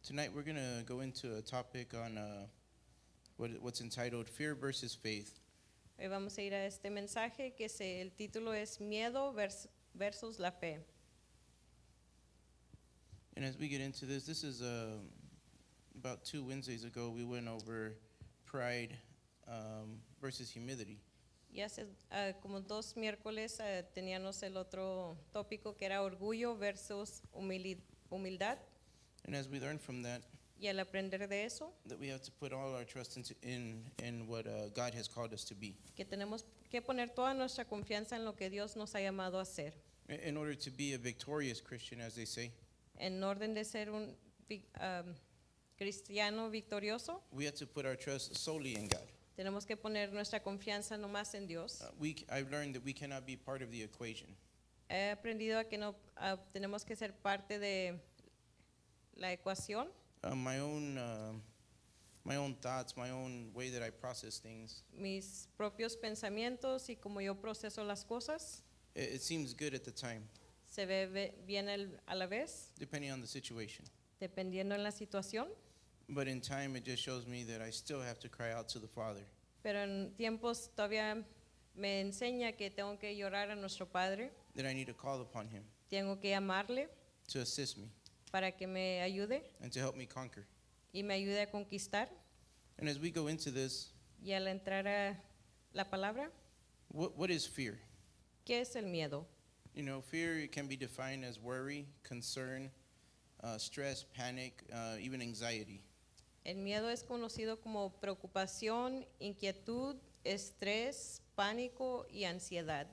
Tonight we're going to go into a topic on what's entitled Fear versus Faith. Hoy vamos a ir a este mensaje el título es Miedo versus la fe. And as we get into this is about 2 Wednesdays ago we went over pride versus humility. Y hace como 2 miércoles teníamos el otro tópico que era orgullo versus humildad. And as we learned from that, Y al aprender de eso, that we have to put all our trust in what God has called us to be. que tenemos que poner toda nuestra confianza en lo que Dios nos ha llamado a hacer. In order to be a victorious Christian, as they say, En orden de ser un cristiano victorioso, we have to put our trust solely in God. tenemos que poner nuestra confianza nomás en Dios. I've learned that we cannot be part of the equation. He aprendido a que no tenemos que ser parte de la ecuación. My own thoughts, my own way that I process things. Mis propios pensamientos y como yo proceso las cosas, It seems good at the time, se ve bien a la vez, depending on the situation. dependiendo en la situación. But in time, it just shows me that I still have to cry out to the Father. Pero en tiempos todavía me enseña que tengo que llorar a nuestro Padre, That I need to call upon Him tengo que amarle to assist me para que me ayude and to help me conquer. y me ayude a conquistar. And as we go into this, Y al entrar a la palabra, what is fear? ¿qué es el miedo? You know, fear can be defined as worry, concern, stress, panic, even anxiety. El miedo es conocido como preocupación, inquietud, estrés, pánico y ansiedad.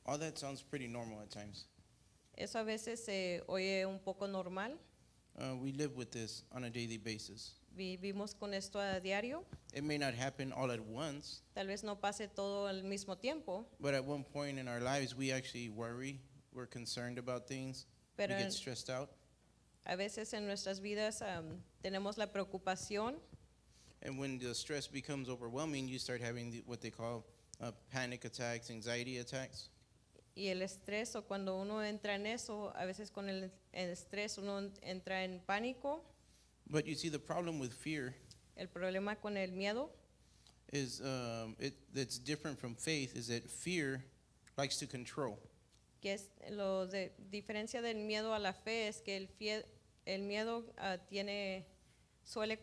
All that sounds pretty normal at times. Eso a veces se oye un poco normal. We live with this on a daily basis. Vivimos con esto a diario. It may not happen all at once, Tal vez no pase todo al mismo tiempo, but at one point in our lives, we actually worry. We're concerned about things. We pero get stressed out. a veces en nuestras vidas tenemos la preocupación And when the stress becomes overwhelming, you start having what they call panic attacks, anxiety attacks. y el estrés, o cuando uno entra en eso, a veces con el estrés uno entra en pánico. But you see, the problem with fear El problema con el miedo is that's different from faith is that fear likes to control. que es lo de diferencia del miedo a la fe es que el miedo suele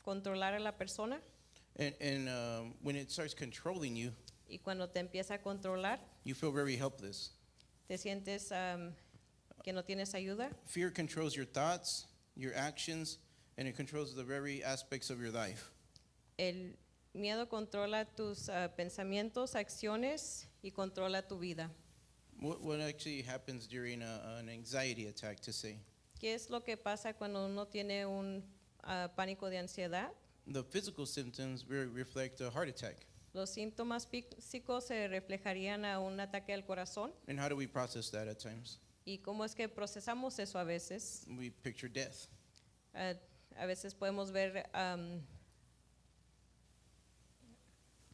controlar a la persona, And when it starts controlling you, y cuando te empieza a controlar you feel very helpless. te sientes que no tienes ayuda. Fear controls your thoughts, your actions, and it controls the very aspects of your life. El miedo controla tus pensamientos, acciones y controla tu vida. What actually happens during an anxiety attack, to say? ¿Qué es lo que pasa cuando uno tiene un pánico de ansiedad? The physical symptoms reflect a heart attack. Los síntomas físicos se reflejarían a un ataque al corazón. And how do we process that at times? ¿Y cómo es que procesamos eso a veces? We picture death. A veces podemos ver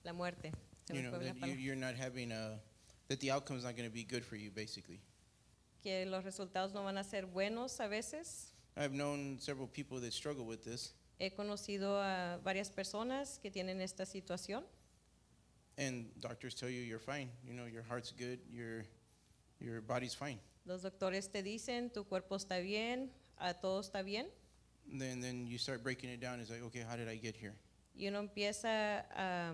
la muerte. Se me You know, fue la that palabra. you're not having that the outcome is not going to be good for you, basically. Que los resultados no van a ser buenos a veces. I've known several people that struggle with this, He conocido a varias personas que tienen esta situación. and doctors tell you you're fine. You know, your heart's good, your body's fine. Los doctores te dicen, tu cuerpo está bien, todo está bien. Then you start breaking it down. It's like, okay, how did I get here? Y uno empieza a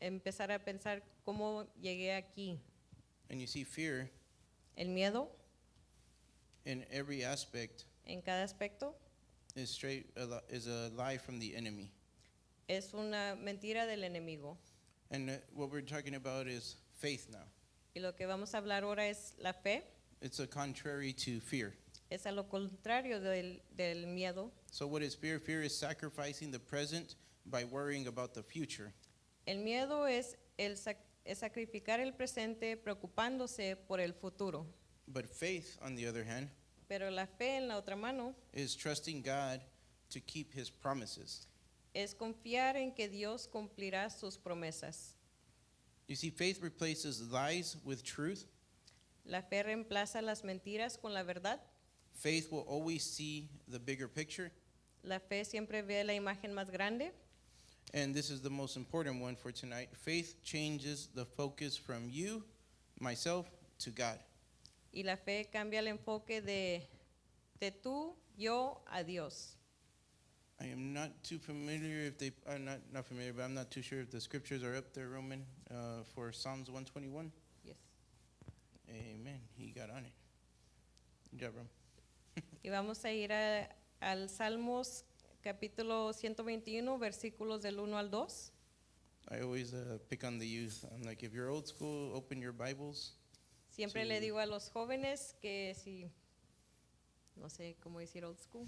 empezar a pensar cómo llegué aquí. And you see fear El miedo in every aspect en cada aspecto is a lie from the enemy. es una mentira del enemigo. And what we're talking about is faith now. Y lo que vamos a hablar ahora es la fe. It's a contrary to fear. Es a lo contrario del miedo. So what is fear? Fear is sacrificing the present by worrying about the future. El miedo es sacrificar el presente preocupándose por el futuro. But faith, on the other hand, Pero la fe en la otra mano is trusting God to keep His promises. es confiar en que Dios cumplirá sus promesas. You see, faith replaces lies with truth. La fe reemplaza las mentiras con la verdad. Faith will always see the bigger picture, La fe siempre ve la imagen más grande. and this is the most important one for tonight. Faith changes the focus from you, myself, to God. Y la fe cambia el enfoque de tú, yo, a Dios. I am not too familiar if they, I'm not familiar, but I'm not too sure if the scriptures are up there, Roman, for Psalms 121. Yes. Amen. He got on it. Good job, Rom. Y vamos a ir al Salmos capítulo 121, versículos del 1 al 2. I always pick on the youth. I'm like, if you're old school, open your Bibles. Siempre Sí. le digo a los jóvenes que si, no sé cómo decir old school,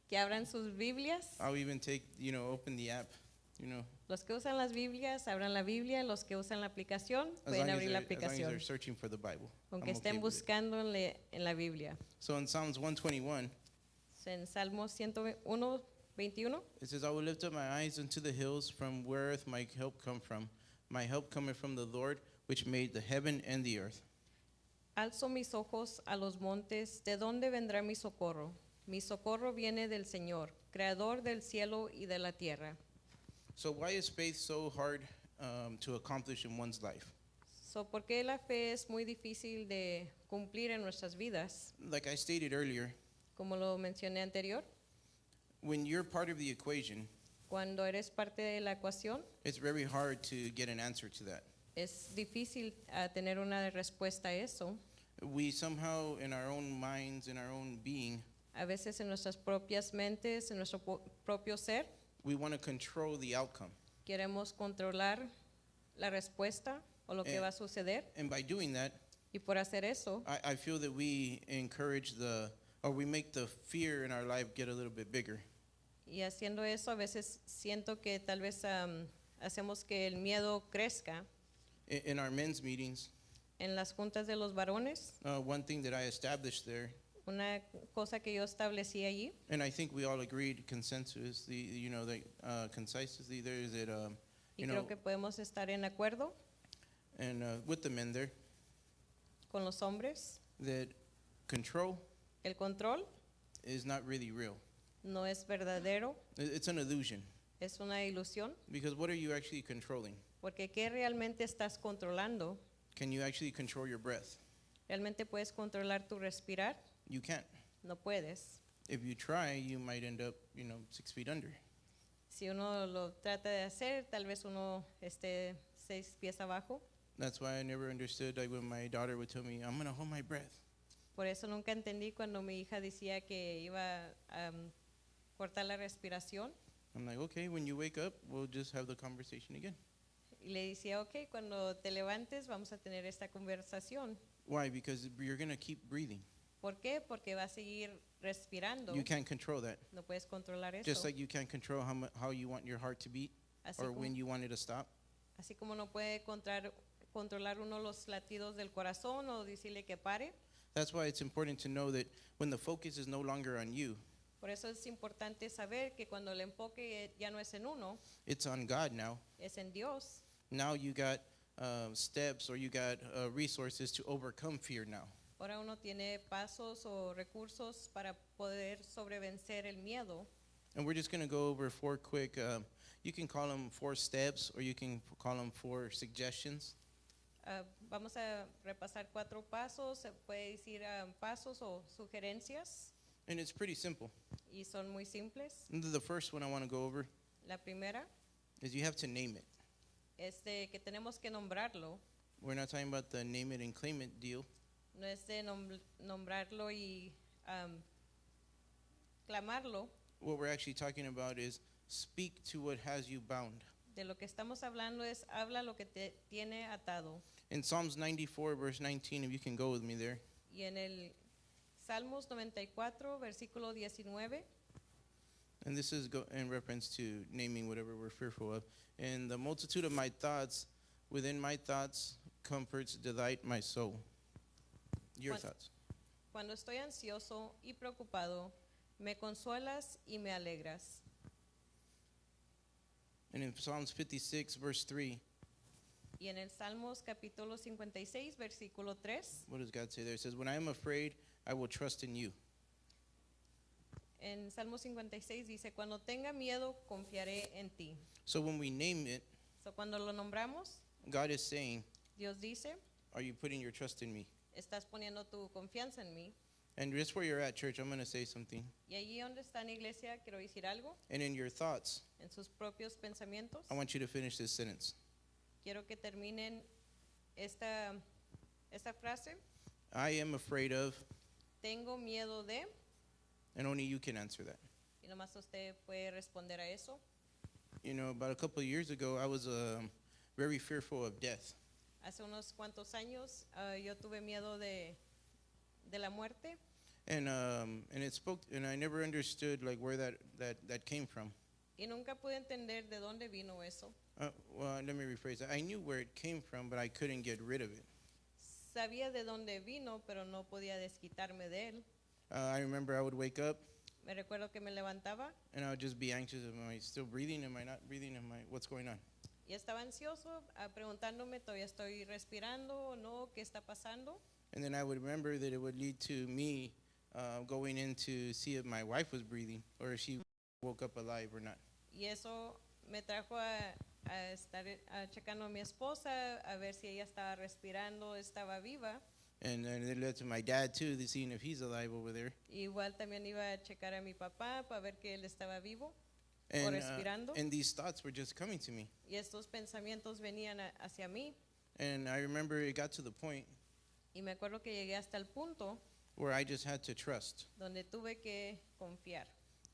que abran sus Biblias. I'll even take, open the app, Los que usan las Biblias, abran la Biblia. Los que usan la aplicación, as pueden long as, abrir la they're, as long as aplicación. they're searching for the Bible. Aunque I'm okay estén with it. buscando en la Biblia. So in Psalms 121, En Salmos 101, 21. it says, I will lift up my eyes unto the hills, from whereth my help come from. My help cometh from the Lord, which made the heaven and the earth. Alzo mis ojos a los montes, ¿de dónde vendrá mi socorro? Mi socorro viene del Señor, creador del cielo y de la tierra. So why is faith so hard to accomplish in one's life? ¿Por qué la fe es muy difícil de cumplir en nuestras vidas? Like I stated earlier, Como lo mencioné anterior, when you're part of the equation, cuando eres parte de la ecuación, it's very hard to get an answer to that. es difícil tener una respuesta a eso. We somehow, in our own minds, in our own being, A veces en nuestras propias mentes, en nuestro propio ser, we want to control the outcome. queremos controlar la respuesta o lo que va a suceder. And by doing that, Y por hacer eso, I feel that we encourage we make the fear in our life get a little bit bigger. y haciendo eso, a veces siento que tal vez hacemos que el miedo crezca. In our men's meetings, En las juntas de los varones, one thing that I established there, una cosa que yo establecí allí, and I think we all agreed concisely, there is that, y creo que podemos estar en acuerdo and with the men there, con los hombres, that control el control is not really real. no es verdadero, It's an illusion. es una ilusión, Because what are you actually controlling? porque ¿qué realmente estás controlando? Can you actually control your breath? ¿Realmente puedes controlar tu respirar? You can't. No puedes. If you try, you might end up, 6 feet under. Si uno lo trata de hacer, tal vez uno esté 6 pies abajo. That's why I never understood, like when my daughter would tell me, I'm going to hold my breath. Por eso nunca entendí cuando mi hija decía que iba a cortar la respiración. I'm like, okay, when you wake up, we'll just have the conversation again. Y le decía, ok, cuando te levantes vamos a tener esta conversación. Why? Because you're going to keep breathing. ¿Por qué? Porque va a seguir respirando. You can't control that. No puedes controlar eso. Just like you can't control how you want your heart to beat así, or como, when you want it to stop. así como no puede controlar uno los latidos del corazón o decirle que pare. That's why it's important to know that when the focus is no longer on you, Por eso es importante saber que cuando el enfoque ya no es en uno, it's on God now. es en Dios. Now you got steps or you got resources to overcome fear now. Ahora uno tiene pasos o recursos para poder sobrevencer el miedo. And we're just going to go over 4 quick, you can call them 4 steps or you can call them 4 suggestions. Vamos a repasar 4 pasos, se puede decir pasos o sugerencias, And it's pretty simple. y son muy simples. And the first one I want to go over La primera is you have to name it. es de que tenemos que nombrarlo, We're not talking about the name it and claim it deal. no es de nombrarlo y clamarlo. What we're actually talking about is speak to what has you bound. De lo que estamos hablando es habla lo que te tiene atado. In Psalms 94, verse 19, if you can go with me there, Y en el Salmos 94, versículo 19, and this is in reference to naming whatever we're fearful of. And the multitude of my thoughts, within my thoughts, comforts, delight my soul. Your Cuan- thoughts. cuando estoy ansioso y preocupado, me consuelas y me alegras. And in Psalms 56, verse 3, Y en el Salmos capítulo 56, versículo 3, what does God say there? It says, when I am afraid, I will trust in you. En Salmo 56 dice, cuando tenga miedo, confiaré en ti. So when we name it, So, cuando lo nombramos, God is saying, Dios dice, are you putting your trust in me? estás poniendo tu confianza en mí. And just where you're at, church, I'm going to say something. Y allí donde está en iglesia, quiero decir algo, And in your thoughts, en sus propios pensamientos. I want you to finish this sentence. Quiero que terminen esta frase. I am afraid of, Tengo miedo de, and only you can answer that. y nomás usted puede responder a eso. You know, about a couple of years ago, I was very fearful of death. Hace unos cuantos años yo tuve miedo de la muerte And it spoke, and I never understood like where that came from. y nunca pude entender de dónde vino eso. Well, let me rephrase that. I knew where it came from, but I couldn't get rid of it. Sabía de dónde vino, pero no podía desquitarme de él. I remember I would wake up Me recuerdo que me levantaba and I would just be anxious. Am I still breathing? Am I not breathing? What's going on? y estaba ansioso, preguntándome, ¿todavía estoy respirando o no? ¿Qué está pasando? And then I would remember that it would lead to me going in to see if my wife was breathing or if she woke up alive or not. Y eso me trajo a estar checando a mi esposa, a ver si ella estaba respirando, estaba viva. And then it led to my dad too, seeing if he's alive over there. Igual también iba a checar a mi papá para ver que él estaba vivo o And, respirando. and these thoughts were just coming to me. Y estos pensamientos venían hacia mí. And I remember it got to the point Y me acuerdo que llegué hasta el punto where I just had to trust, donde tuve que confiar,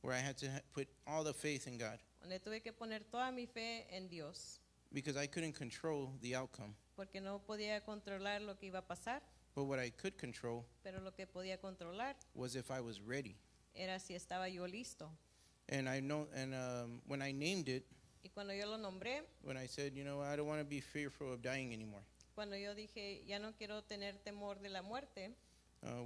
where I had to put all the faith in God donde tuve que poner toda mi fe en Dios, because I couldn't control the outcome. porque no podía controlar lo que iba a pasar, But what I could control pero lo que podía controlar was if I was ready. era si estaba yo listo. And I know, and when I named it, Y cuando yo lo nombré, when I said, you know, I don't want to be fearful of dying anymore. cuando yo dije, ya no quiero tener temor de la muerte,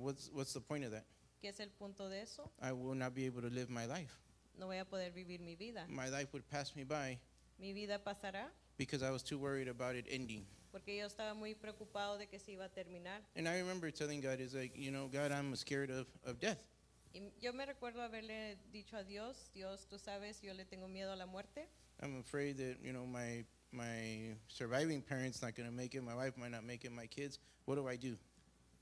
What's the point of that? ¿qué es el punto de eso? I will not be able to live my life. No voy a poder vivir mi vida. My life would pass me by Mi vida pasará because I was too worried about it ending. porque yo estaba muy preocupado de que se iba a terminar. And I remember telling God, is like, you know, God, I'm scared of death. Y yo me recuerdo haberle dicho a Dios, Dios, tú sabes, yo le tengo miedo a la muerte. I'm afraid that, you know, my surviving parents not going to make it. My wife might not make it. My kids, what do I do?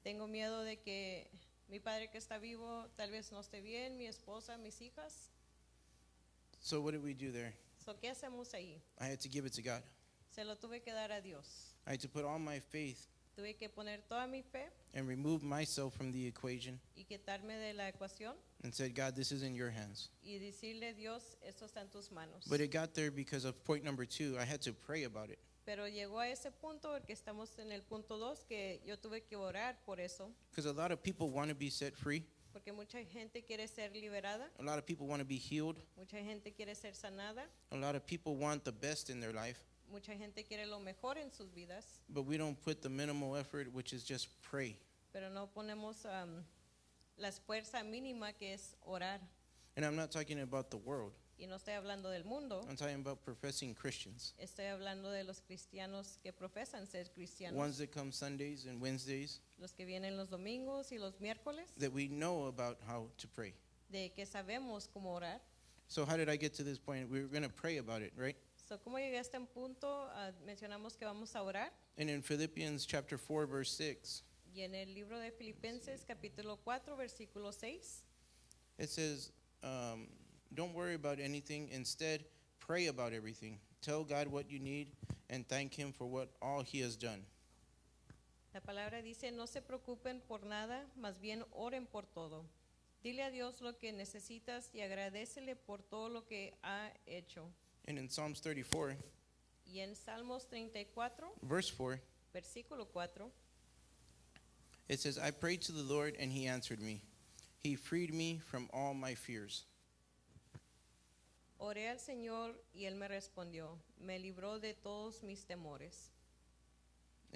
Tengo miedo de que mi padre que está vivo tal vez no esté bien, mi esposa, mis hijas. So what did we do there? So, ¿qué hacemos ahí? I had to give it to God. Se lo tuve que dar a Dios. I had to put all my faith Tuve que poner toda mi fe and remove myself from the equation y quitarme de la ecuación and said, God, this is in your hands. y decirle, Dios, esto está en tus manos. But it got there because of point number 2. I had to pray about it. Pero llegó a ese punto porque estamos en el punto 2 que yo tuve que orar por eso, Because a lot of people want to be set free. porque mucha gente quiere ser liberada, A lot of people want to be healed. mucha gente quiere ser sanada, A lot of people want the best in their life. mucha gente quiere lo mejor en sus vidas, But we don't put the minimal effort, which is just pray. pero no ponemos la fuerza mínima que es orar. And I'm not talking about the world. Y no estoy hablando del mundo, I'm talking about professing Christians. estoy hablando de los cristianos que profesan ser cristianos, Ones that come Sundays and Wednesdays, los que vienen los domingos y los miércoles, that we know about how to pray. de que sabemos cómo orar. So how did I get to this point? We were going to pray about it, right? So, ¿cómo llegué a este punto? Mencionamos que vamos a orar. And in Philippians chapter 4, verse 6, Y en el libro de Filipenses, capítulo 4, versículo 6, it says, don't worry about anything. Instead, pray about everything. Tell God what you need and thank Him for what all He has done. la palabra dice, no se preocupen por nada, más bien oren por todo. Dile a Dios lo que necesitas y agradécele por todo lo que ha hecho. And in Psalms 34, Y en Salmos 34, verse 4, versículo 4, it says, I prayed to the Lord and He answered me. He freed me from all my fears. oré al Señor y Él me respondió, me libró de todos mis temores.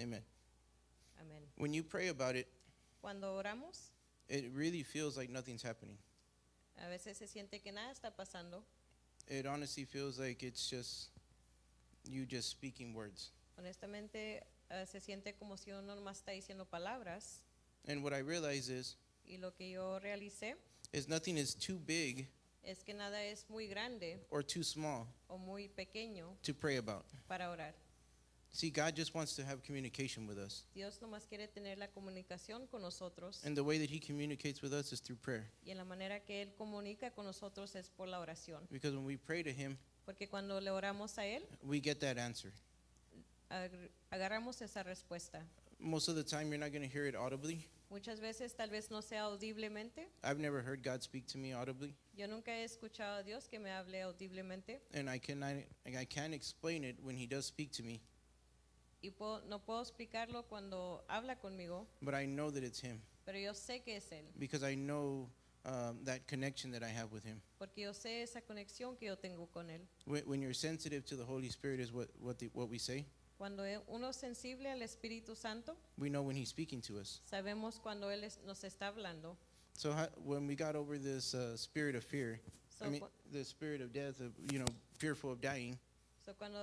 Amen. Amén. When you pray about it, Cuando oramos, it really feels like nothing's happening. a veces se siente que nada está pasando. It honestly feels like it's just you just speaking words. Honestamente, se siente como si uno nomás está diciendo palabras. And what I realize is Y lo que yo realicé is nothing is too big es que nada es muy grande or too small o muy pequeño to pray about. para orar. See, God just wants to have communication with us. Dios nomás quiere tener la comunicación con nosotros And the way that He communicates with us is through prayer. y en la manera que Él comunica con nosotros es por la oración. Because when we pray to Him, Porque cuando le oramos a Él, we get that answer. agarramos esa respuesta. Most of the time, you're not going to hear it audibly. Muchas veces tal vez no sea audiblemente. I've never heard God speak to me audibly, Yo nunca he escuchado a Dios que me hable audiblemente and I can't explain it when He does speak to me, y no puedo explicarlo cuando habla conmigo, but I know that it's Him pero yo sé que es Él, because I know that connection that I have with Him. porque yo sé esa conexión que yo tengo con Él. When you're sensitive to the Holy Spirit is what we say. Cuando uno es sensible al Espíritu Santo, We know when He's speaking to us. sabemos cuando Él nos está hablando. So when we got over this spirit of fear, So, the spirit of death, of fearful of dying, so cuando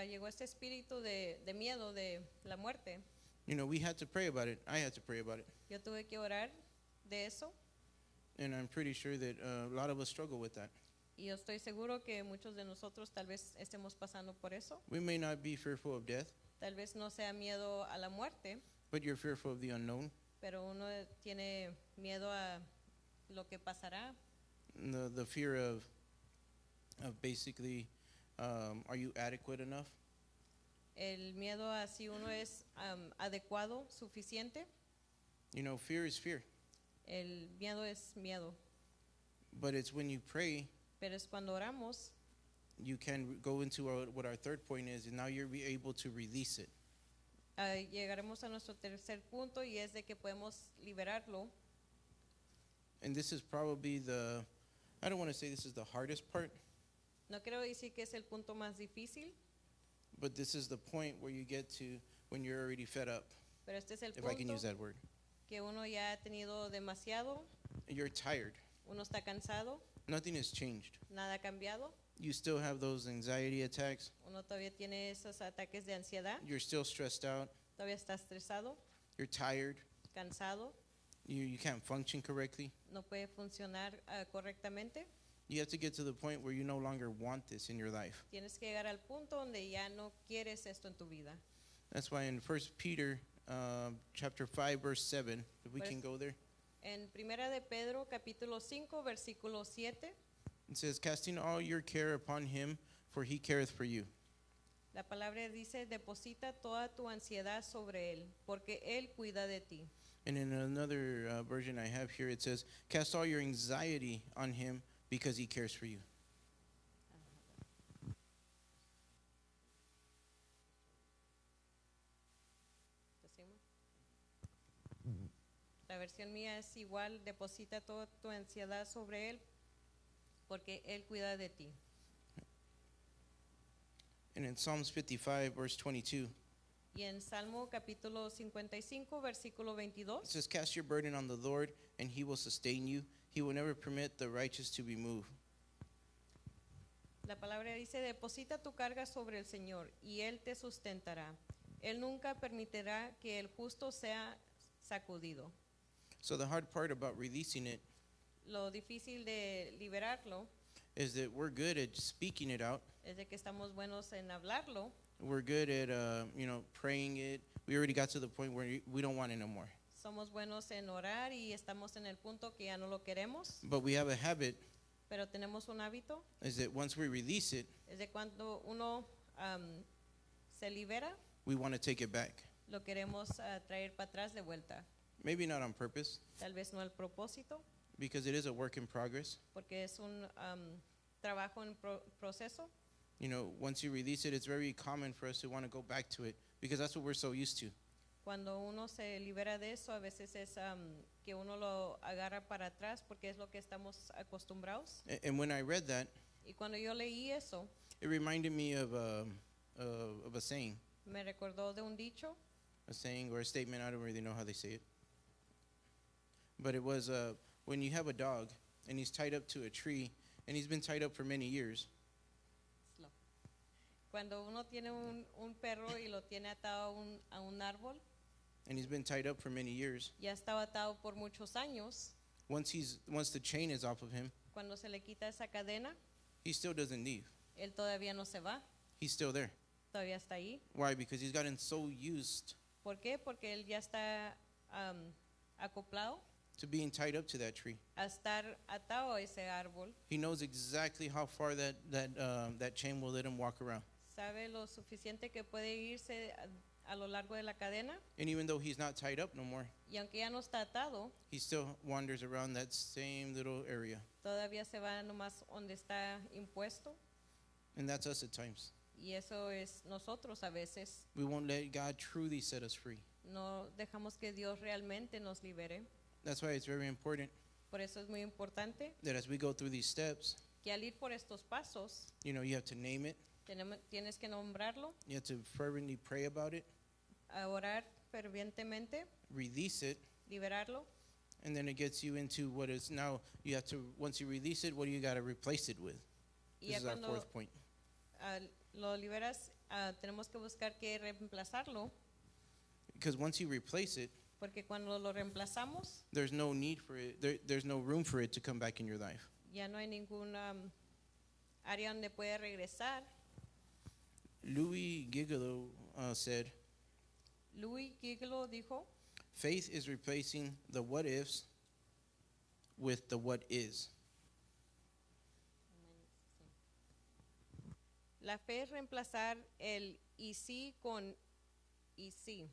llegó este espíritu de miedo de la muerte, we had to pray about it. I had to pray about it, yo tuve que orar de eso and I'm pretty sure that a lot of us struggle with that. y yo estoy seguro que muchos de nosotros tal vez estemos pasando por eso. We may not be fearful of death, Tal vez no sea miedo a la muerte, but you're fearful of the unknown, pero uno tiene miedo a lo que pasará, the fear of basically, are you adequate enough? el miedo a si uno es adecuado, suficiente. Fear is fear, El miedo es miedo, but it's when you pray, pero es cuando oramos, you can go into what our third point is, and now you're be able to release it. llegaremos a nuestro tercer punto y es de que podemos liberarlo. And this is probably I don't want to say this is the hardest part, No quiero decir que es el punto más difícil, but this is the point where you get to when you're already fed up, pero este es el if I can punto use that word. que uno ya ha tenido demasiado, You're tired. uno está cansado, Nothing has changed. nada ha cambiado, You still have those anxiety attacks. uno todavía tiene esos ataques de ansiedad, You're still stressed out. todavía está estresado, You're tired. cansado, You can't function correctly. no puede funcionar correctamente. You have to get to the point where you no longer want this in your life. Tienes que llegar al punto donde ya no quieres esto en tu vida. That's why in 1 Peter chapter 5, verse 7, if we Pues- can go there, En Primera de Pedro, capítulo 5, versículo 7, it says, casting all your care upon him, for he careth for you. la palabra dice, deposita toda tu ansiedad sobre Él, porque Él cuida de ti. And in another version I have here, it says, cast all your anxiety on him because he cares for you. ¿Decimos? La versión mía es igual, deposita toda tu ansiedad sobre Él, porque Él cuida de ti. And in Psalms 55, verse 22, Y en Salmo capítulo 55, versículo 22, it says, cast your burden on the Lord, and he will sustain you. He will never permit the righteous to be moved. la palabra dice, deposita tu carga sobre el Señor, y Él te sustentará. Él nunca permitirá que el justo sea sacudido. So the hard part about releasing it Lo difícil de liberarlo is that we're good at speaking it out. es de que estamos buenos en hablarlo, We're good at, praying it. We already got to the point where we don't want it no more. somos buenos en orar y estamos en el punto que ya no lo queremos, But we have a habit, pero tenemos un hábito, is that once we release it, es de cuando uno se libera, we want to take it back. lo queremos traer para atrás de vuelta. Maybe not on purpose, Tal vez no al propósito, because it is a work in progress. porque es un trabajo en proceso. Once you release it, it's very common for us to want to go back to it because that's what we're so used to. Cuando uno se libera de eso, a veces es que uno lo agarra para atrás porque es lo que estamos acostumbrados. And when I read that, Y cuando yo leí eso, it reminded me of a saying, me recordó de un dicho, a saying or a statement. I don't really know how they say it. But it was when you have a dog and he's tied up to a tree and he's been tied up for many years. cuando uno tiene un perro y lo tiene atado a un árbol, and he's been tied up for many years. ya estaba atado por muchos años. Once the chain is off of him, Cuando se le quita esa cadena, he still doesn't leave. él todavía no se va, He's still there. todavía está ahí. Why? Because he's gotten so used ¿Por qué? Porque él ya está acoplado to being tied up to that tree. a estar atado a ese árbol. He knows exactly how far that chain will let him walk around. Sabe lo suficiente que puede irse a lo largo de la cadena, And even though he's not tied up no more, y aunque ya no está atado, he still wanders around that same little area. todavía se va nomás donde está impuesto. And that's us at times. Y eso es nosotros a veces. We won't let God truly set us free. No dejamos que Dios realmente nos libere. That's why it's very important Por eso es muy importante that as we go through these steps, que al ir por estos pasos, you know, you have to name it, tienes que nombrarlo, you have to fervently pray about it, a orar fervientemente, release it, liberarlo, and then it gets you into what is now, you have to, once you release it, what do you got to replace it with? y This ya is our cuando fourth point. lo liberas, tenemos que buscar que reemplazarlo, Because once you replace it, porque cuando lo reemplazamos, there's no need for it, there's no room for it to come back in your life. ya no hay ninguna área donde puede regresar. Louis Gigolo said, Louis Gigolo dijo, faith is replacing the what ifs with the what is. la fe es reemplazar el y sí con y sí.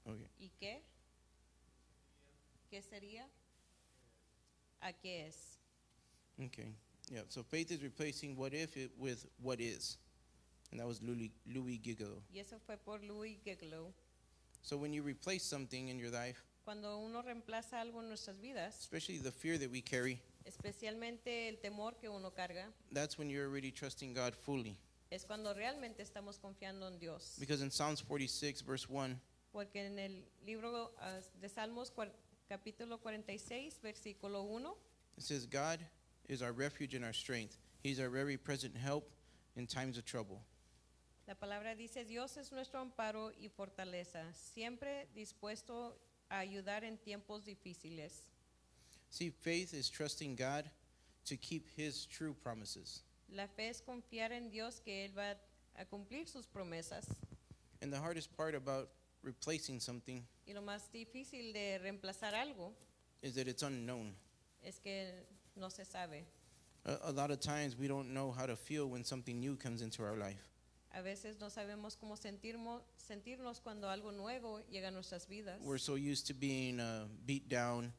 Okay. ¿Y qué? ¿Qué sería? ¿A qué es? Okay. Yeah. So faith is replacing what if it with what is. And that was Louis Gigolo. Y eso fue por Louis Gigolo. So when you replace something in your life, Cuando uno reemplaza algo en nuestras vidas, especially the fear that we carry, especialmente el temor que uno carga, that's when you're already trusting God fully. es cuando realmente estamos confiando en Dios. Because in Psalms 46, verse 1, Porque en el libro de Salmos capítulo 46, versículo 1, it says, God is our refuge and our strength. He's our very present help in times of trouble. la palabra dice, Dios es nuestro amparo y fortaleza, siempre dispuesto a ayudar en tiempos difíciles. See, faith is trusting God to keep his true promises. La fe es confiar en Dios que Él va a cumplir sus promesas. And the hardest part about replacing something Y lo más difícil de reemplazar algo is that it's unknown. es que no se sabe. A lot of times we don't know how to feel when something new comes into our life. A veces no sabemos cómo sentirnos cuando algo nuevo llega a nuestras vidas. We're so used to being beat down,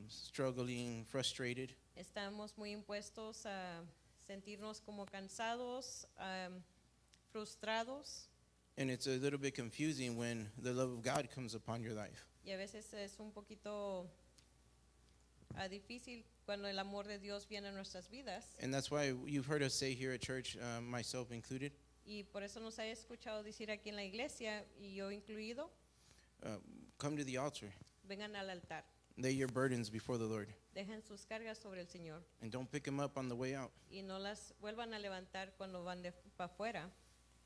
struggling, frustrated. Estamos muy impuestos a sentirnos como cansados, frustrados, And it's a little bit confusing when the love of God comes upon your life. y a veces es un poquito difícil cuando el amor de Dios viene a nuestras vidas. And that's why you've heard us say here at church, myself included, Y por eso nos ha escuchado decir aquí en la iglesia, y yo incluido, come to the altar. vengan al altar, Lay your burdens before the Lord. dejen sus cargas sobre el Señor And don't pick them up on the way out y no las vuelvan a levantar cuando van para afuera,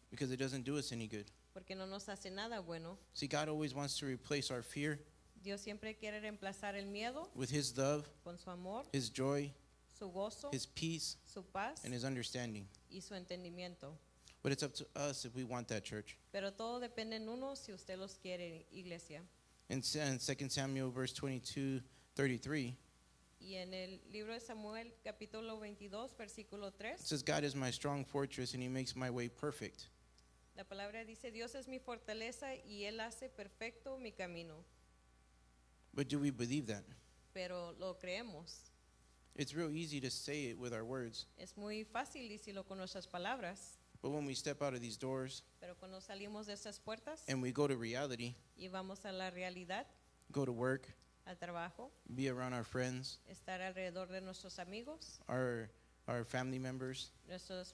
because it doesn't do us any good. porque no nos hace nada bueno. See, God always wants to replace our fear Dios siempre quiere reemplazar el miedo with his love, con su amor, his joy, su gozo, his peace, su paz and his understanding. y su entendimiento. But it's up to us if we want that, church. Pero todo depende en uno si usted los quiere, iglesia. In 2 Samuel verse 22, 33, Y en el libro de Samuel, capítulo 22, versículo 3, it says, God is my strong fortress and he makes my way perfect. la palabra dice, Dios es mi fortaleza y Él hace perfecto mi camino. But do we believe that? Pero lo creemos. It's real easy to say it with our words. Es muy fácil decirlo con nuestras palabras, But when we step out of these doors pero cuando salimos de estas puertas and we go to reality, y vamos a la realidad, go to work, al trabajo, be around our friends, estar alrededor de nuestros amigos, our family members, nuestra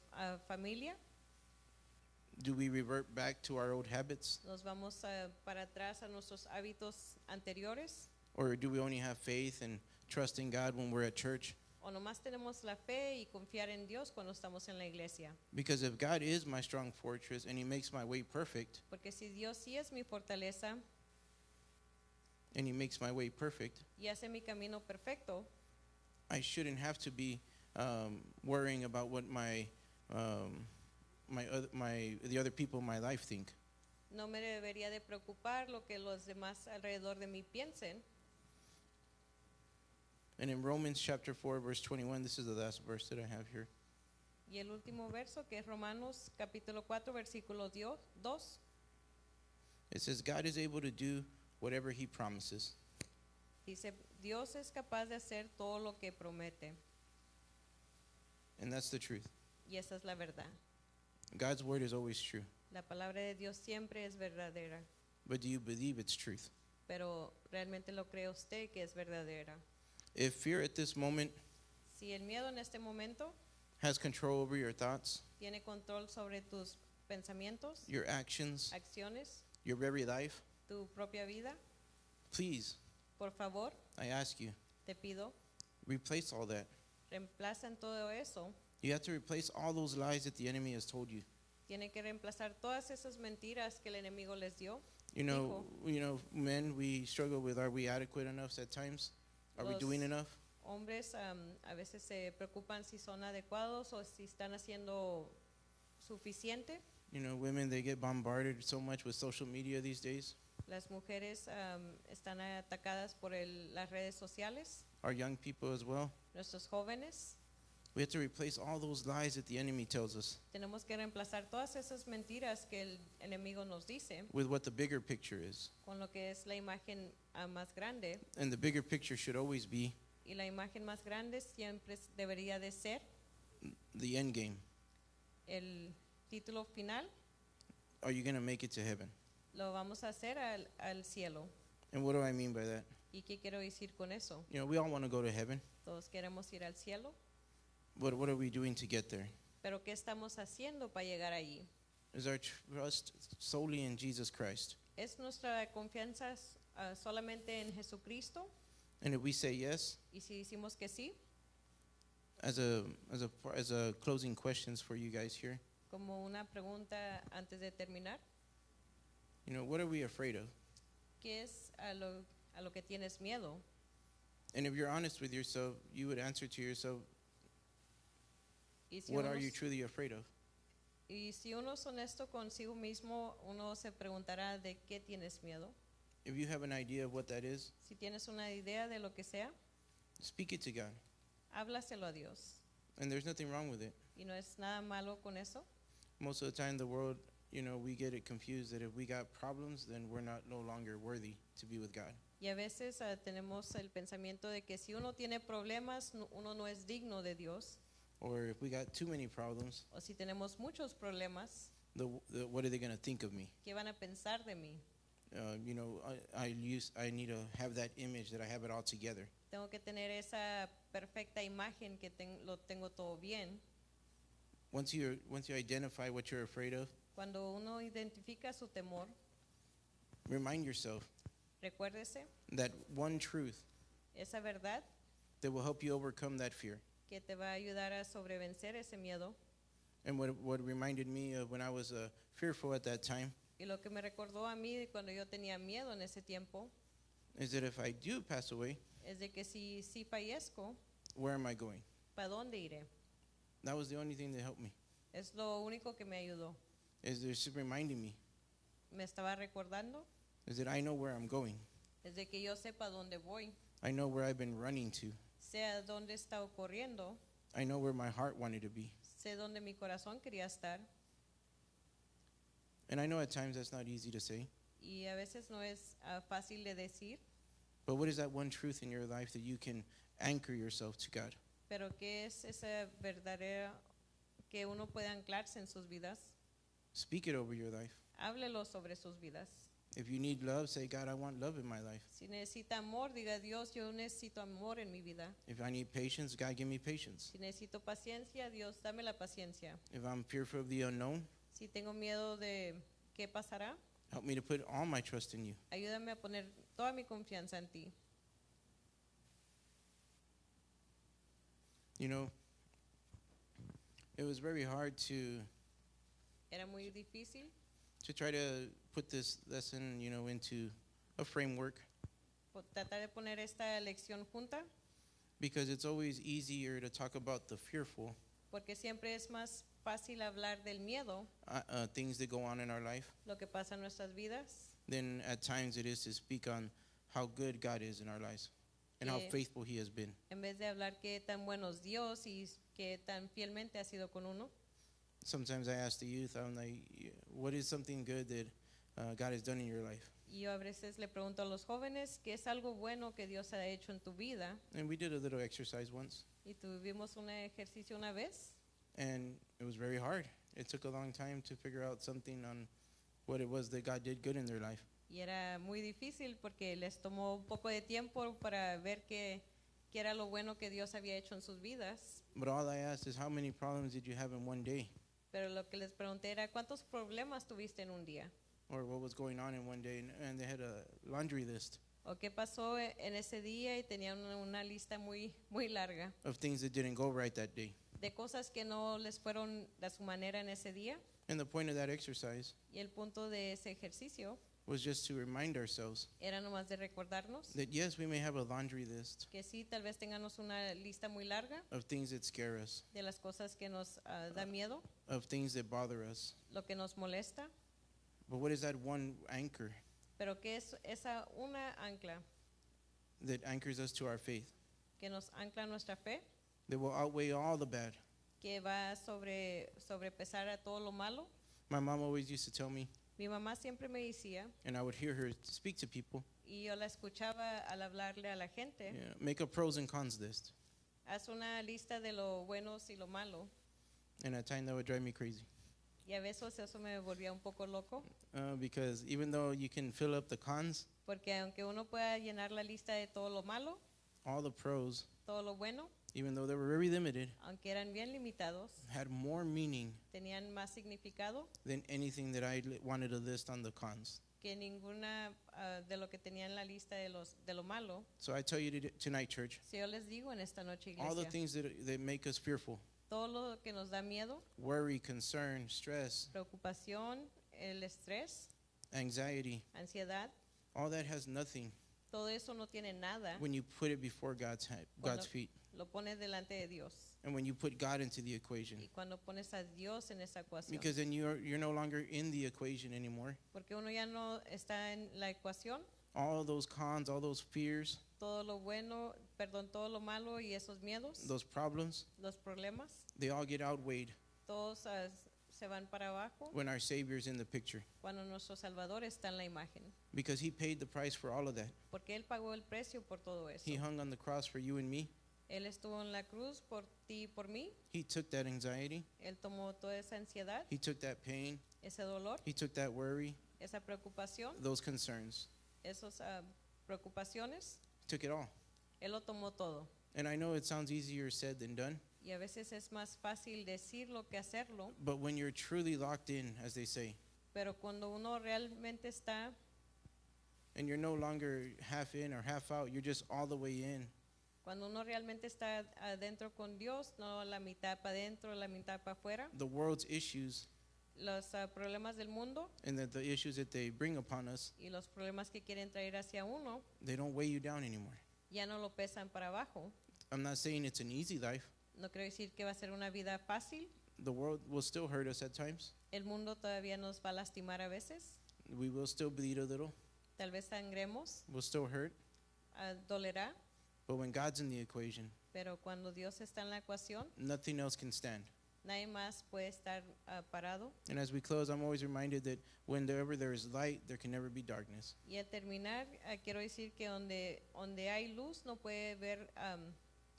familia, do we revert back to our old habits? nos vamos para atrás a nuestros hábitos anteriores, Or do we only have faith and trust in God when we're at church. o nomás tenemos la fe y confiar en Dios cuando estamos en la iglesia. Because if God is my strong fortress and He makes my way perfect, Porque si Dios sí es mi fortaleza and He makes my way perfect, y hace mi camino perfecto, I shouldn't have to be worrying about what the other people in my life think. no me debería de preocupar lo que los demás alrededor de mí piensen. And in Romans chapter 4, verse 21, this is the last verse that I have here. Y el último verso, que es Romanos capítulo 4, versículo 2, It says, God is able to do whatever He promises. dice, Dios es capaz de hacer todo lo que promete. And that's the truth. Y esa es la verdad. God's word is always true. La palabra de Dios siempre es verdadera. But do you believe it's truth? Pero realmente lo cree usted que es verdadera. If fear at this moment Si el miedo en este momento has control over your thoughts, tiene control sobre tus pensamientos, your actions, acciones, your very life, tu propia vida, please, por favor, I ask you, te pido, replace all that. reemplazan todo eso. You have to replace all those lies that the enemy has told you. Tiene que reemplazar todas esas mentiras que el enemigo les dio. You know, men, we struggle with, are we adequate enough at times? Are we Los doing enough? Hombres a veces se preocupan si son adecuados o si están haciendo suficiente. You know, women, they get bombarded so much with social media these days. Las mujeres están atacadas por las redes sociales, Our young people as well. nuestros jóvenes. We have to replace all those lies that the enemy tells us Tenemos que reemplazar todas esas mentiras que el enemigo nos dice with what the bigger picture is. con lo que es la imagen más grande. And the bigger picture should always be Y la imagen más grande siempre debería de ser the end game. el título final. Are you going to make it to heaven? Lo vamos a hacer al cielo. And what do I mean by that? ¿Y qué quiero decir con eso? You know, we all want to go to heaven. Todos queremos ir al cielo, What are we doing to get there? pero ¿qué estamos haciendo para llegar allí? Is our trust solely in Jesus Christ? ¿Es nuestra confianza solamente en Jesucristo? And if we say yes, Y si decimos que sí, as a closing questions for you guys here, como una pregunta antes de terminar, you know, what are we afraid of? ¿qué es a lo que tienes miedo? And if you're honest with yourself, you would answer to yourself, Y si, what uno, are you truly afraid of? y si uno es honesto consigo mismo, uno se preguntará de qué tienes miedo. If you have an idea of what that is, Si tienes una idea de lo que sea, speak it to God. háblaselo a Dios. And there's nothing wrong with it. Y no es nada malo con eso. Most of the time, the world, you know, we get it confused that if we got problems, then we're no longer worthy to be with God. Y a veces tenemos el pensamiento de que si uno tiene problemas, uno no es digno de Dios. Or if we got too many problems, O si tenemos muchos problemas, what are they going to think of me? ¿qué van a pensar de mí? You know, I need to have that image that I have it all together. Tengo que tener esa perfecta imagen que lo tengo todo bien. Once you identify what you're afraid of, Cuando uno identifica su temor, remind yourself recuérdese that one truth esa verdad that will help you overcome that fear. que te va a ayudar a sobrevencer ese miedo. And what reminded me of when I was fearful at that time Y lo que me recordó a mí de cuando yo tenía miedo en ese tiempo is that if I do pass away, es de que si fallezco, where am I going? ¿para dónde iré? That was the only thing that helped me. Es lo único que me ayudó. Is just reminding me Me estaba recordando is that I know where I'm going. es de que yo sepa dónde voy, I know where I've been running to. sé dónde está ocurriendo, I know where my heart wanted to be. sé dónde mi corazón quería estar. And I know at times that's not easy to say. Y a veces no es fácil de decir, But what is that one truth in your life that you can anchor yourself to God? pero ¿qué es esa verdadera que uno puede anclarse en sus vidas? Speak it over your life. Háblelo sobre sus vidas. If you need love, say, God, I want love in my life. Si necesita amor, diga Dios, yo necesito amor en mi vida. If I need patience, God, give me patience. Si necesito paciencia, Dios, dame la paciencia. If I'm fearful of the unknown, Si tengo miedo de qué pasará, help me to put all my trust in you. ayúdame a poner toda mi confianza en ti. You know, it was very hard to Era muy difícil try to put this lesson, into a framework, tratar de poner esta lección junta, because it's always easier to talk about the fearful, porque siempre es más fácil hablar del miedo, things that go on in our life, lo que pasa en nuestras vidas, than at times it is to speak on how good God is in our lives and how Yeah. faithful He has been. en vez de hablar qué tan bueno es Dios y qué tan fielmente ha sido con uno. Sometimes I ask the youth, I'm like, what is something good that God has done in your life? Y yo a veces le pregunto a los jóvenes qué es algo bueno que Dios ha hecho en tu vida. And we did a little exercise once, Y tuvimos un ejercicio una vez and it was very hard. It took a long time to figure out something on what it was that God did good in their life. y era muy difícil porque les tomó un poco de tiempo para ver qué era lo bueno que Dios había hecho en sus vidas. But all I asked is, how many problems did you have in one day? Pero lo que les pregunté era cuántos problemas tuviste en un día Or what was going on in one day? And they had a laundry list o qué pasó en ese día y tenían una lista muy muy larga of things that didn't go right that day. de cosas que no les fueron de su manera en ese día. And the point of that exercise Y el punto de ese ejercicio was just to remind ourselves era nomás de recordarnos that yes, we may have a laundry list que sí, tal vez tengamos una lista muy larga of things that scare us, de las cosas que nos da miedo, of things that bother us. lo que nos molesta, But what is that one anchor pero que es esa una ancla that anchors us to our faith, que nos ancla nuestra fe, that will outweigh all the bad? que va a sobrepesar a todo lo malo. My mom always used to tell me, Mi mamá siempre me decía, and I would hear her speak to people, y yo la escuchaba al hablarle a la gente, make a pros and cons list. haz una lista de lo buenos y lo malo. And at times that would drive me crazy. Y a veces eso me volvía un poco loco, Because even though you can fill up the cons, porque aunque uno pueda llenar la lista de todo lo malo, all the pros, todo lo bueno, even though they were very limited, aunque eran bien limitados, had more meaning tenían más significado than anything that I wanted to list on the cons. que ninguna de lo que tenía en la lista de lo malo. So I tell you tonight, church, Si yo les digo en esta noche, all the iglesia, things that make us fearful, todo lo que nos da miedo, worry, concern, stress, preocupación, el estrés, anxiety, ansiedad, all that has nothing todo eso no tiene nada. when you put it before God's feet, Lo pones delante de Dios. and when you put God into the equation. Y cuando pones a Dios en esa ecuación. Because then you're no longer in the equation anymore. Porque uno ya no está en la ecuación. All those cons, all those fears, Todo lo bueno, perdón, todo lo malo y esos miedos, those problems, los problemas, they all get outweighed todos se van para abajo when our Savior's in the picture. cuando nuestro Salvador está en la imagen. Because He paid the price for all of that. Porque Él pagó el precio por todo eso. He hung on the cross for you and me. Él estuvo en la cruz por ti y por mí. He took that anxiety. Él tomó toda esa ansiedad, He took that pain. ese dolor, He took that worry, esa preocupación, those concerns. esas preocupaciones. Took it all. Él lo tomó todo. And I know it sounds easier said than done, Y a veces es más fácil decirlo que hacerlo, but when you're truly locked in, as they say, pero cuando uno realmente está and you're no longer half in or half out, you're just all the way in, Cuando uno realmente está adentro con Dios, no la mitad para adentro, la mitad para afuera, the world's issues los problemas del mundo and the issues that they bring upon us, y los problemas que quieren traer hacia uno, they don't weigh you down anymore. ya no lo pesan para abajo. I'm not saying it's an easy life. No quiero decir que va a ser una vida fácil. The world will still hurt us at times. El mundo todavía nos va a lastimar a veces. We will still bleed a little. Tal vez sangremos, We'll still hurt. dolerá, But when God's in the equation, pero cuando Dios está en la ecuación, nothing else can stand. nadie más puede estar parado. And as we close, I'm always reminded that whenever there is light, there can never be darkness. Y al terminar, quiero decir que donde hay luz no puede haber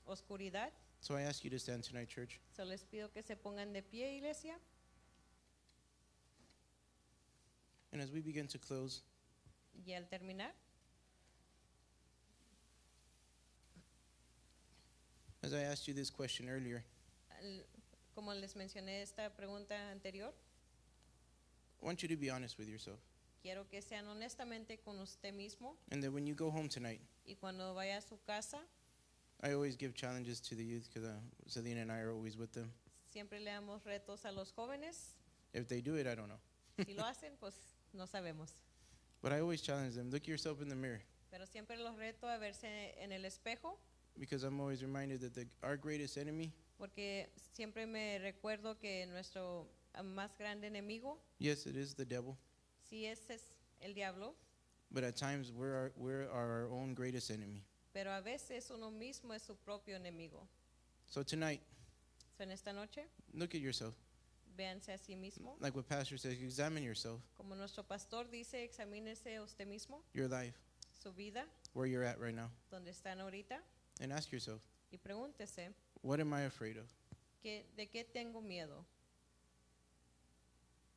oscuridad. So I ask you to stand tonight, church. So les pido que se pongan de pie, iglesia. And as we begin to close, Y al terminar, as I asked you this question earlier, como les mencioné esta pregunta anterior, I want you to be honest with yourself. quiero que sean honestamente con usted mismo And that when you go home tonight, y cuando vaya a su casa, I always give challenges to the youth because Selena and I are always with them. Siempre le damos retos a los jóvenes. If they do it, I don't know. Si lo hacen, pues no sabemos. But I always challenge them. Look yourself in the mirror Pero siempre los reto a verse en el espejo, because I'm always reminded that our greatest enemy, porque siempre me recuerdo que nuestro más grande enemigo, yes, it is the devil, sí es el diablo, but at times we're our own greatest enemy. pero a veces uno mismo es su propio enemigo. So tonight, So, en esta noche, look at yourself. véanse a sí mismo. Like what Pastor says, examine yourself, Como nuestro pastor dice, examínese usted mismo, your life, su vida, where you're at right now, donde están ahorita, and ask yourself, y pregúntese, what am I afraid of? ¿de qué tengo miedo?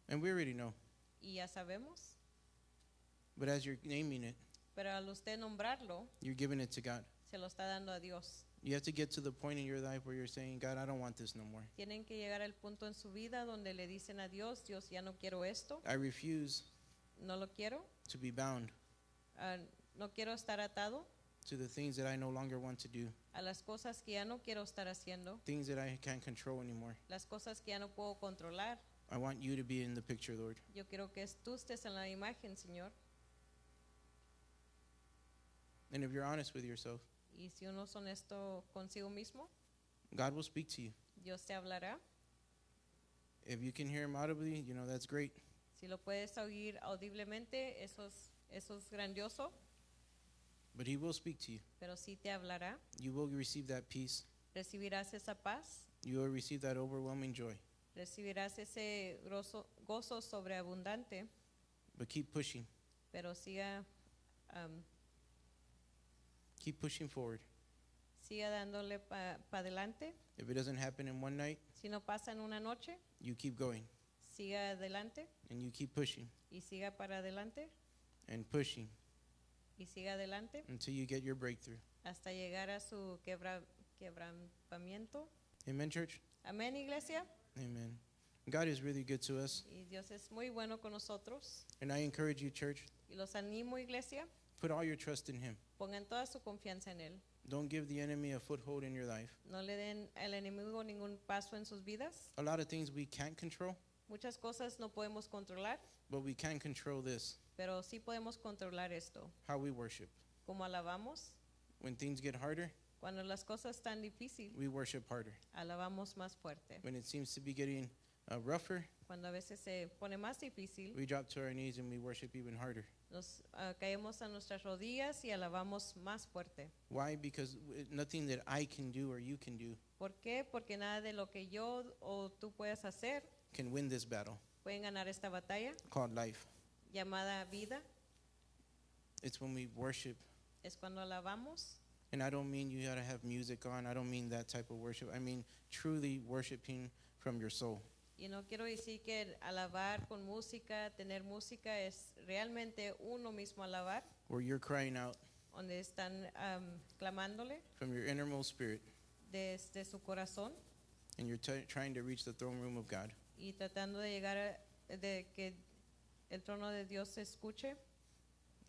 And we already know, Y ya sabemos, but as you're naming it, pero al usted nombrarlo, you're giving it to God. se lo está dando a Dios. You have to get to the point in your life where you're saying, God, I don't want this no more. Tienen que llegar al punto en su vida donde le dicen a Dios, Dios, ya no quiero esto, I refuse no lo quiero, to be bound no quiero estar atado to the things that I no longer want to do, a las cosas que ya no quiero estar haciendo, things that I can't control anymore. las cosas que ya no puedo controlar. I want you to be in the picture, Lord. Yo quiero que tú estés en la imagen, Señor. And if you're honest with yourself, Y si uno es honesto consigo mismo, God will speak to you. Dios te hablará. If you can hear him audibly, that's great. Si lo puedes oír audiblemente, eso es grandioso, But he will speak to you. pero sí te hablará. You will receive that peace. Recibirás esa paz, You will receive that overwhelming joy. recibirás ese gozo sobreabundante, But keep pushing. pero siga Keep pushing forward. dándole para adelante. If it doesn't happen in one night, Si no pasa en una noche, you keep going. siga adelante And you keep pushing y siga para adelante and pushing y siga adelante until you get your breakthrough. hasta llegar a su quebrantamiento. Amen, church? Amén, iglesia. Amen. God is really good to us. Y Dios es muy bueno con nosotros. And I encourage you, church, Y los animo, iglesia, put all your trust in him. pongan toda su confianza en Él. Don't give the enemy a foothold in your life. No le den al enemigo ningún paso en sus vidas. A lot of things we can't control, Muchas cosas no podemos controlar, but we can control this, pero sí podemos controlar esto. how we worship. Como alabamos, When things get harder, cuando las cosas están difíciles, we worship harder. alabamos más fuerte. When it seems to be getting rougher, Cuando a veces se pone más difícil, we drop to our knees and we worship even harder. nos caemos a nuestras rodillas y alabamos más fuerte. Why? Because nothing that I can do or you can do ¿Por qué? Porque nada de lo que yo o tú puedas hacer can win this battle pueden ganar esta batalla called life. llamada vida. It's when we worship. Es cuando alabamos. And I don't mean you gotta have music on. I don't mean that type of worship. I mean truly worshiping from your soul. Y no quiero decir que alabar con música, tener música es realmente uno mismo alabar, Where you're crying out donde están clamándole from your innermost spirit desde su corazón and you're trying to reach the throne room of God. y tratando de llegar de que el trono de Dios se escuche.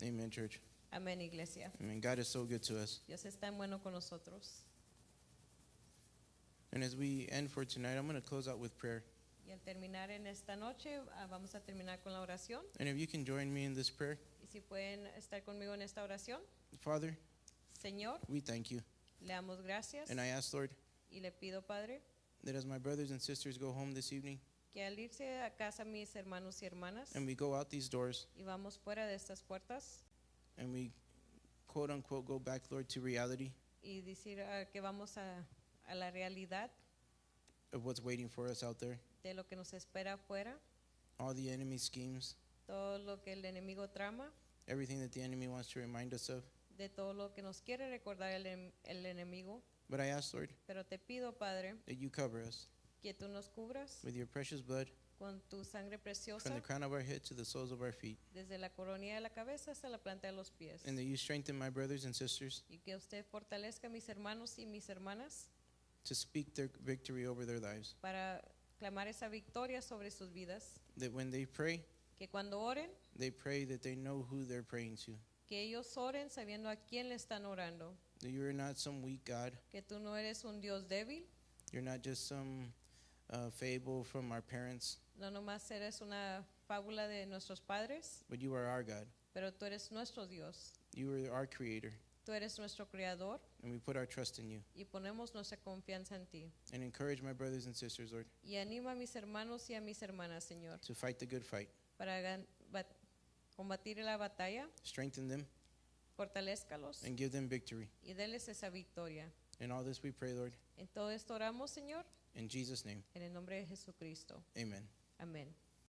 Amen, church. Amén, iglesia. Amen. God is so good to us. Dios es tan bueno con nosotros. And as we end for tonight, I'm going to close out with prayer. Y al terminar en esta noche, vamos a terminar con la oración. And if you can join me in this prayer. Y si pueden estar conmigo en esta oración. Father, Señor, we thank you. le damos gracias And I ask, Lord, y le pido, Padre, that as my brothers and sisters go home this evening que al irse a casa mis hermanos y hermanas and we go out these doors y vamos fuera de estas puertas and we quote unquote go back, Lord, to reality y decir que vamos a la realidad of what's waiting for us out there, de lo que nos espera afuera, all the enemy schemes, todo lo que el enemigo trama, everything that the enemy wants to remind us of. de todo lo que nos quiere recordar el enemigo. But I ask, Lord, Pero te pido, Padre, that you cover us que tú nos cubras with your precious blood con tu sangre preciosa from the crown of our head to the soles of our feet, desde la coronilla de la cabeza hasta la planta de los pies. and that you strengthen my brothers and sisters Y que usted fortalezca a mis hermanos y mis hermanas to speak their victory over their lives, para clamar esa victoria sobre sus vidas. that when they pray, Que cuando oren, they pray that they know who they're praying to, que ellos oren sabiendo a quién le están orando. that you are not some weak God. que tú no eres un Dios débil, You're not just some fable from our parents, no nomás eres una fábula de nuestros padres, but you are our God. pero tú eres nuestro Dios. You are our creator, Tú eres nuestro creador and we put our trust in you. y ponemos nuestra confianza en ti. And encourage my brothers and sisters, Lord, Y anima a mis hermanos y a mis hermanas, Señor, to fight the good fight. para combatir la batalla, Strengthen them fortalézcalos and give them victory. y déles esa victoria. In all this we pray, Lord, En todo esto oramos, Señor, in Jesus' name, en el nombre de Jesucristo. amen. Amén.